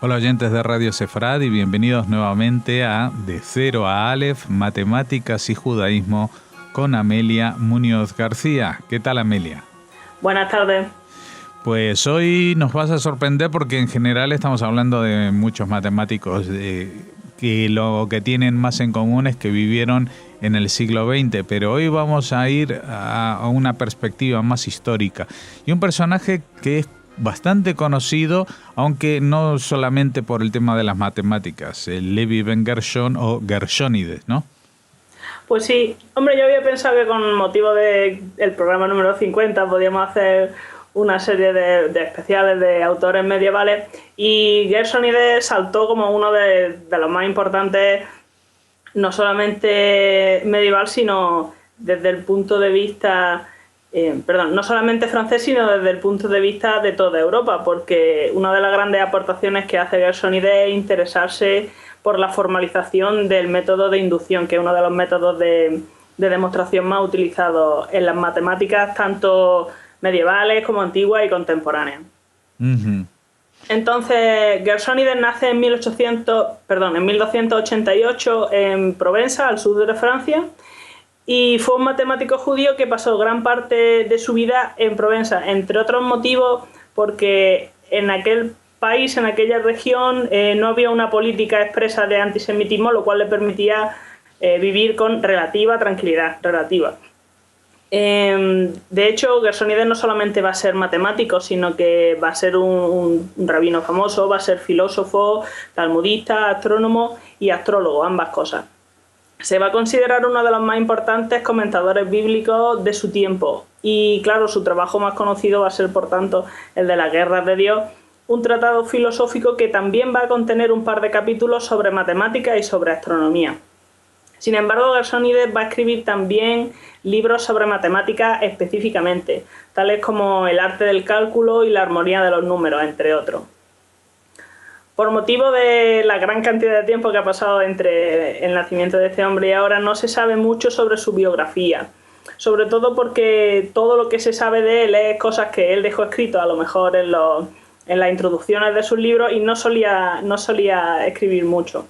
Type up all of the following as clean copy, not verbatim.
Hola oyentes de Radio Sefrad y bienvenidos nuevamente a De Cero a Aleph, Matemáticas y Judaísmo con Amelia Muñoz García. ¿Qué tal, Amelia? Buenas tardes. Pues hoy nos vas a sorprender porque en general estamos hablando de muchos matemáticos que lo que tienen más en común es que vivieron en el siglo XX, pero hoy vamos a ir a una perspectiva más histórica y un personaje que es bastante conocido, aunque no solamente por el tema de las matemáticas, el Levi Ben Gershon o Gershónides, ¿no? Pues sí, hombre, yo había pensado que con motivo del programa número 50 podíamos hacer una serie de especiales de autores medievales y Gershónides saltó como uno de los más importantes, no solamente medieval, sino desde el punto de vista... no solamente francés, sino desde el punto de vista de toda Europa, porque una de las grandes aportaciones que hace Gershónides es interesarse por la formalización del método de inducción, que es uno de los métodos de demostración más utilizados en las matemáticas, tanto medievales como antiguas y contemporáneas. Uh-huh. Entonces, Gershónides nace en 1288 en Provenza, al sur de Francia, y fue un matemático judío que pasó gran parte de su vida en Provenza, entre otros motivos porque en aquel país, en aquella región, no había una política expresa de antisemitismo, lo cual le permitía vivir con relativa tranquilidad. De hecho, Gershónides no solamente va a ser matemático, sino que va a ser un rabino famoso, va a ser filósofo, talmudista, astrónomo y astrólogo, ambas cosas. Se va a considerar uno de los más importantes comentadores bíblicos de su tiempo y, claro, su trabajo más conocido va a ser, por tanto, el de las Guerras de Dios, un tratado filosófico que también va a contener un par de capítulos sobre matemáticas y sobre astronomía. Sin embargo, Gershónides va a escribir también libros sobre matemáticas específicamente, tales como El arte del cálculo y La armonía de los números, entre otros. Por motivo de la gran cantidad de tiempo que ha pasado entre el nacimiento de este hombre y ahora, no se sabe mucho sobre su biografía. Sobre todo porque todo lo que se sabe de él es cosas que él dejó escrito, a lo mejor en las introducciones de sus libros, y no solía escribir mucho.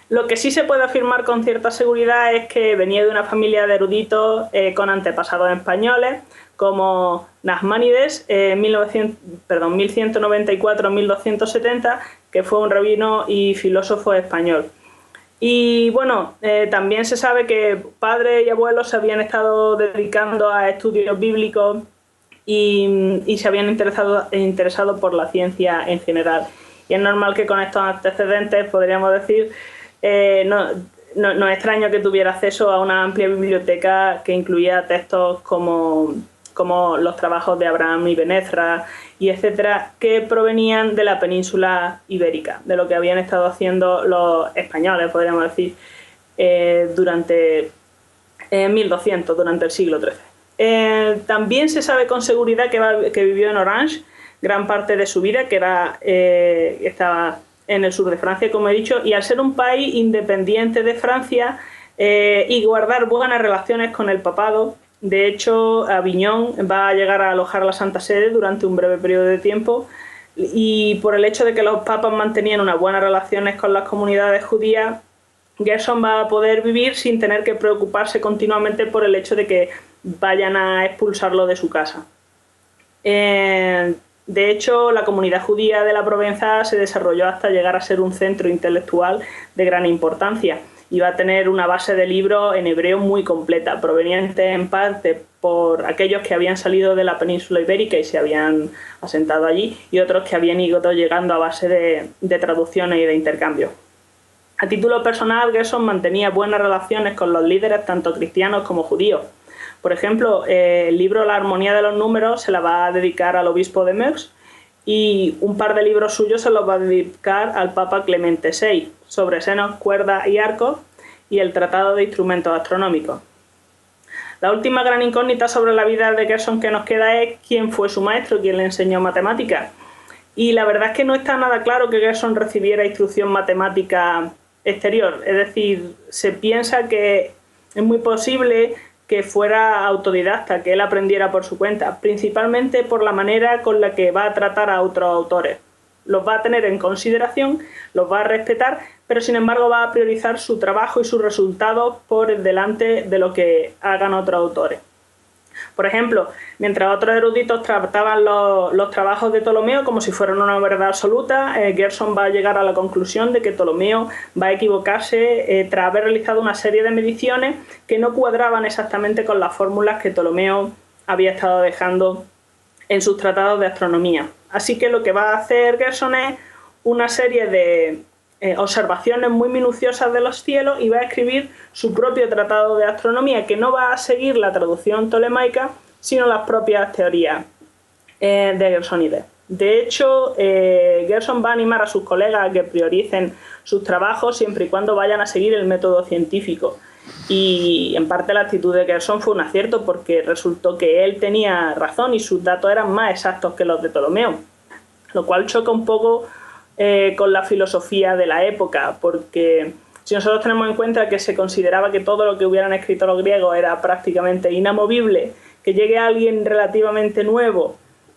Lo que sí se puede afirmar con cierta seguridad es que venía de una familia de eruditos con antepasados españoles, como Nachmanides, 1194-1270, que fue un rabino y filósofo español. Y bueno, también se sabe que padre y abuelos se habían estado dedicando a estudios bíblicos y se habían interesado por la ciencia en general. Y es normal que con estos antecedentes, podríamos decir, no es extraño que tuviera acceso a una amplia biblioteca que incluía textos como los trabajos de Abraham Ibn Ezra y etcétera, que provenían de la península ibérica, de lo que habían estado haciendo los españoles, podríamos decir, durante 1200, durante el siglo XIII. También se sabe con seguridad que vivió en Orange gran parte de su vida, que estaba en el sur de Francia, como he dicho, y al ser un país independiente de Francia y guardar buenas relaciones con el papado, de hecho, Aviñón va a llegar a alojar la Santa Sede durante un breve periodo de tiempo, y por el hecho de que los papas mantenían unas buenas relaciones con las comunidades judías, Gershon va a poder vivir sin tener que preocuparse continuamente por el hecho de que vayan a expulsarlo de su casa. De hecho, la comunidad judía de la Provenza se desarrolló hasta llegar a ser un centro intelectual de gran importancia y va a tener una base de libros en hebreo muy completa, provenientes en parte por aquellos que habían salido de la península ibérica y se habían asentado allí, y otros que habían ido llegando a base de traducciones y de intercambios. A título personal, Gershon mantenía buenas relaciones con los líderes tanto cristianos como judíos. Por ejemplo, el libro La armonía de los números se la va a dedicar al obispo de Meux, y un par de libros suyos se los va a dedicar al Papa Clemente VI, sobre senos, cuerdas y arcos, y el Tratado de Instrumentos Astronómicos. La última gran incógnita sobre la vida de Gershon que nos queda es quién fue su maestro, quién le enseñó matemáticas. Y la verdad es que no está nada claro que Gershon recibiera instrucción matemática exterior. Es decir, se piensa que es muy posible que fuera autodidacta, que él aprendiera por su cuenta, principalmente por la manera con la que va a tratar a otros autores. los va a tener en consideración, los va a respetar, pero sin embargo va a priorizar su trabajo y sus resultados por delante de lo que hagan otros autores. Por ejemplo, mientras otros eruditos trataban los trabajos de Ptolomeo como si fueran una verdad absoluta, Gerson va a llegar a la conclusión de que Ptolomeo va a equivocarse tras haber realizado una serie de mediciones que no cuadraban exactamente con las fórmulas que Ptolomeo había estado dejando en sus tratados de astronomía. Así que lo que va a hacer Gerson es una serie de observaciones muy minuciosas de los cielos y va a escribir su propio tratado de astronomía, que no va a seguir la traducción tolemaica, sino las propias teorías de Gersonides. De hecho, Gerson va a animar a sus colegas a que prioricen sus trabajos siempre y cuando vayan a seguir el método científico. Y en parte la actitud de Gerson fue un acierto, porque resultó que él tenía razón y sus datos eran más exactos que los de Ptolomeo, lo cual choca un poco con la filosofía de la época, porque si nosotros tenemos en cuenta que se consideraba que todo lo que hubieran escrito los griegos era prácticamente inamovible, que llegue alguien relativamente nuevo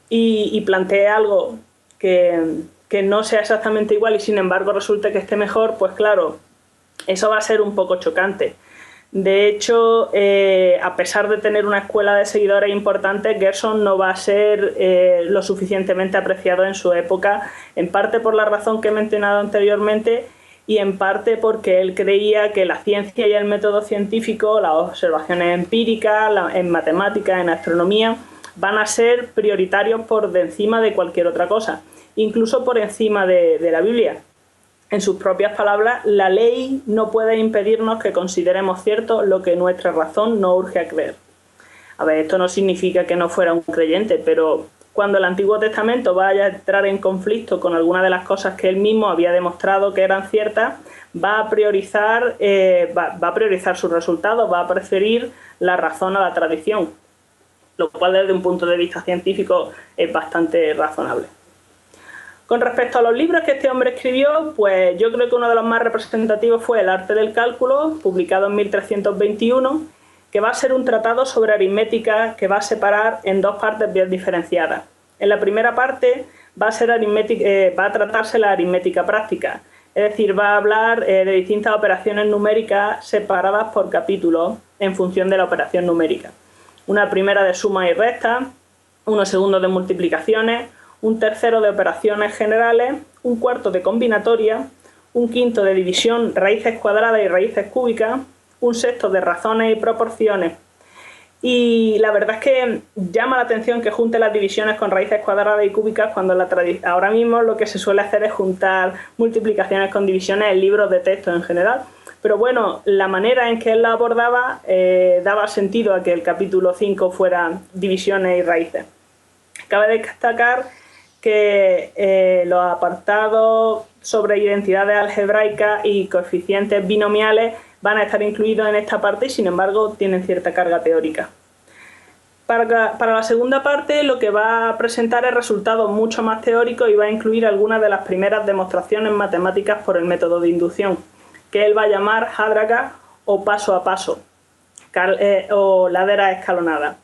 y plantee algo que no sea exactamente igual y sin embargo resulte que esté mejor, pues claro, eso va a ser un poco chocante. De hecho, a pesar de tener una escuela de seguidores importantes, Gerson no va a ser lo suficientemente apreciado en su época, en parte por la razón que he mencionado anteriormente y en parte porque él creía que la ciencia y el método científico, las observaciones empíricas, en matemáticas, en astronomía, van a ser prioritarios por encima de cualquier otra cosa, incluso por encima de la Biblia. En sus propias palabras, la ley no puede impedirnos que consideremos cierto lo que nuestra razón nos urge a creer. A ver, esto no significa que no fuera un creyente, pero cuando el Antiguo Testamento vaya a entrar en conflicto con alguna de las cosas que él mismo había demostrado que eran ciertas, va a priorizar sus resultados, va a preferir la razón a la tradición, lo cual desde un punto de vista científico es bastante razonable. Con respecto a los libros que este hombre escribió, pues yo creo que uno de los más representativos fue El arte del cálculo, publicado en 1321, que va a ser un tratado sobre aritmética que va a separar en dos partes bien diferenciadas. En la primera parte va a tratarse la aritmética práctica, es decir, va a hablar de distintas operaciones numéricas separadas por capítulos en función de la operación numérica. Una primera de suma y resta, uno segundo de multiplicaciones, un tercero de operaciones generales, un cuarto de combinatoria, un quinto de división, raíces cuadradas y raíces cúbicas, un sexto de razones y proporciones. Y la verdad es que llama la atención que junte las divisiones con raíces cuadradas y cúbicas cuando ahora mismo lo que se suele hacer es juntar multiplicaciones con divisiones en libros de texto en general. Pero bueno, la manera en que él la abordaba daba sentido a que el capítulo 5 fuera divisiones y raíces. Cabe destacar que los apartados sobre identidades algebraicas y coeficientes binomiales van a estar incluidos en esta parte y sin embargo tienen cierta carga teórica. Para la segunda parte lo que va a presentar es resultados mucho más teóricos y va a incluir algunas de las primeras demostraciones matemáticas por el método de inducción, que él va a llamar jádraga o paso a paso, o ladera escalonada.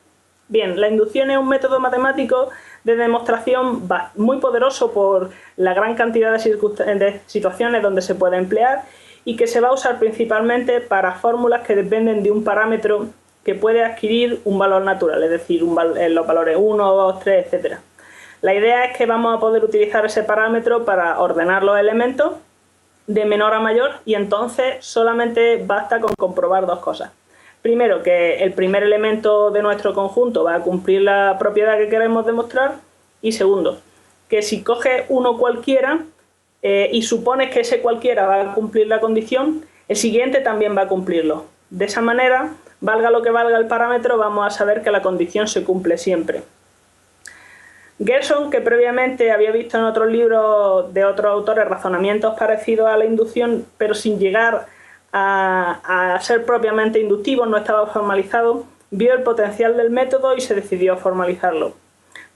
Bien, la inducción es un método matemático de demostración muy poderoso por la gran cantidad de situaciones donde se puede emplear y que se va a usar principalmente para fórmulas que dependen de un parámetro que puede adquirir un valor natural, es decir, los valores 1, 2, 3, etc. La idea es que vamos a poder utilizar ese parámetro para ordenar los elementos de menor a mayor y entonces solamente basta con comprobar dos cosas. Primero, que el primer elemento de nuestro conjunto va a cumplir la propiedad que queremos demostrar. Y segundo, que si coges uno cualquiera y supones que ese cualquiera va a cumplir la condición, el siguiente también va a cumplirlo. De esa manera, valga lo que valga el parámetro, vamos a saber que la condición se cumple siempre. Gerson, que previamente había visto en otros libros de otros autores razonamientos parecidos a la inducción, pero sin llegar a ser propiamente inductivo, no estaba formalizado, vio el potencial del método y se decidió a formalizarlo.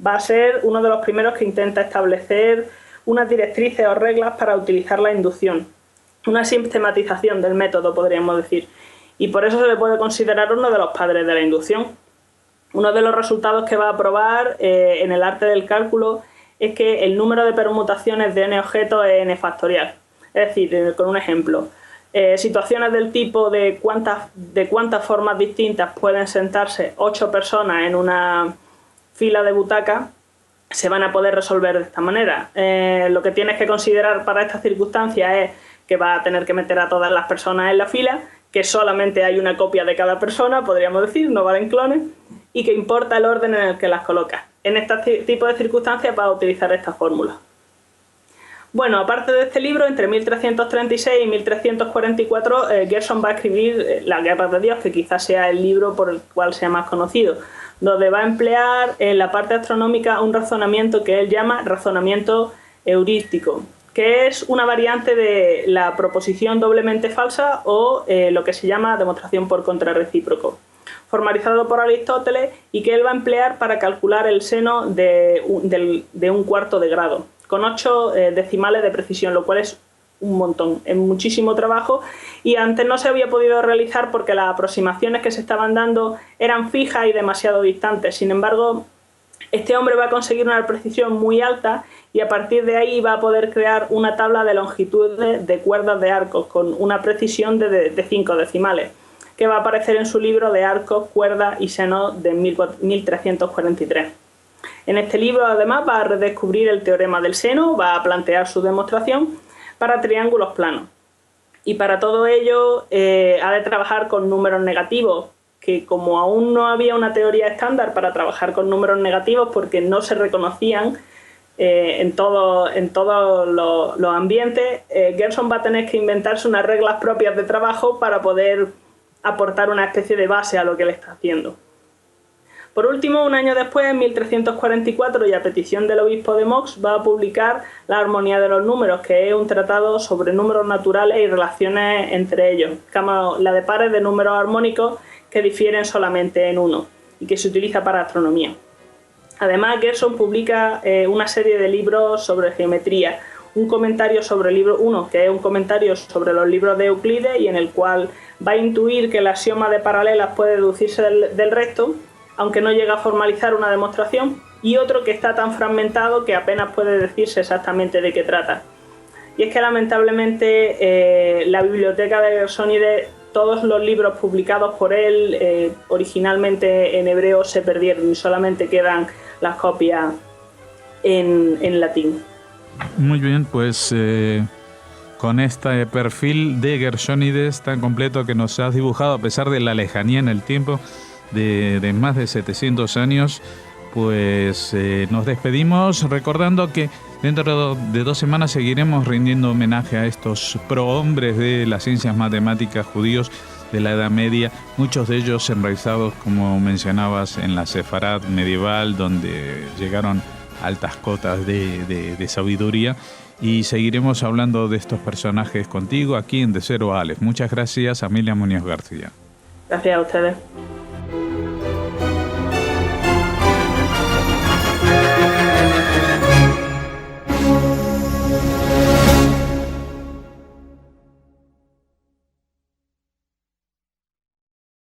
Va a ser uno de los primeros que intenta establecer unas directrices o reglas para utilizar la inducción, una sistematización del método, podríamos decir, y por eso se le puede considerar uno de los padres de la inducción. Uno de los resultados que va a probar en el arte del cálculo es que el número de permutaciones de n objetos es n factorial. Es decir, con un ejemplo, situaciones del tipo de cuántas formas distintas pueden sentarse 8 personas en una fila de butacas, se van a poder resolver de esta manera. Lo que tienes que considerar para estas circunstancias es que vas a tener que meter a todas las personas en la fila, que solamente hay una copia de cada persona, podríamos decir, no valen clones, y que importa el orden en el que las colocas. En este tipo de circunstancias vas a utilizar esta fórmula. Bueno, aparte de este libro, entre 1336 y 1344, Gerson va a escribir Las Guerras de Dios, que quizás sea el libro por el cual sea más conocido, donde va a emplear en la parte astronómica un razonamiento que él llama razonamiento heurístico, que es una variante de la proposición doblemente falsa o lo que se llama demostración por contrarrecíproco, formalizado por Aristóteles y que él va a emplear para calcular el seno de un cuarto de grado, con 8 decimales de precisión, lo cual es un montón, es muchísimo trabajo, y antes no se había podido realizar porque las aproximaciones que se estaban dando eran fijas y demasiado distantes. Sin embargo, este hombre va a conseguir una precisión muy alta y a partir de ahí va a poder crear una tabla de longitudes de cuerdas de arcos con una precisión de 5 decimales, que va a aparecer en su libro de arcos, cuerdas y senos de 1343. En este libro, además, va a redescubrir el teorema del seno, va a plantear su demostración para triángulos planos. Y para todo ello ha de trabajar con números negativos, que como aún no había una teoría estándar para trabajar con números negativos porque no se reconocían en todos los ambientes, Gerson va a tener que inventarse unas reglas propias de trabajo para poder aportar una especie de base a lo que él está haciendo. Por último, un año después, en 1344, y a petición del obispo de Mox, va a publicar La armonía de los números, que es un tratado sobre números naturales y relaciones entre ellos, como la de pares de números armónicos que difieren solamente en uno y que se utiliza para astronomía. Además, Gerson publica una serie de libros sobre geometría, un comentario sobre el libro 1, que es un comentario sobre los libros de Euclides y en el cual va a intuir que el axioma de paralelas puede deducirse del resto, aunque no llega a formalizar una demostración, y otro que está tan fragmentado que apenas puede decirse exactamente de qué trata. Y es que lamentablemente la biblioteca de Gersónides, todos los libros publicados por él originalmente en hebreo se perdieron y solamente quedan las copias en latín. Muy bien, pues con este perfil de Gersónides tan completo que nos has dibujado a pesar de la lejanía en el tiempo, de más de 700 años, pues nos despedimos recordando que dentro de 2 semanas seguiremos rindiendo homenaje a estos prohombres de las ciencias matemáticas judíos de la Edad Media, muchos de ellos enraizados, como mencionabas, en la Sefarad medieval, donde llegaron altas cotas de sabiduría, y seguiremos hablando de estos personajes contigo aquí en De Cero a Aleph. Muchas gracias, Amelia Muñoz García. Gracias a ustedes.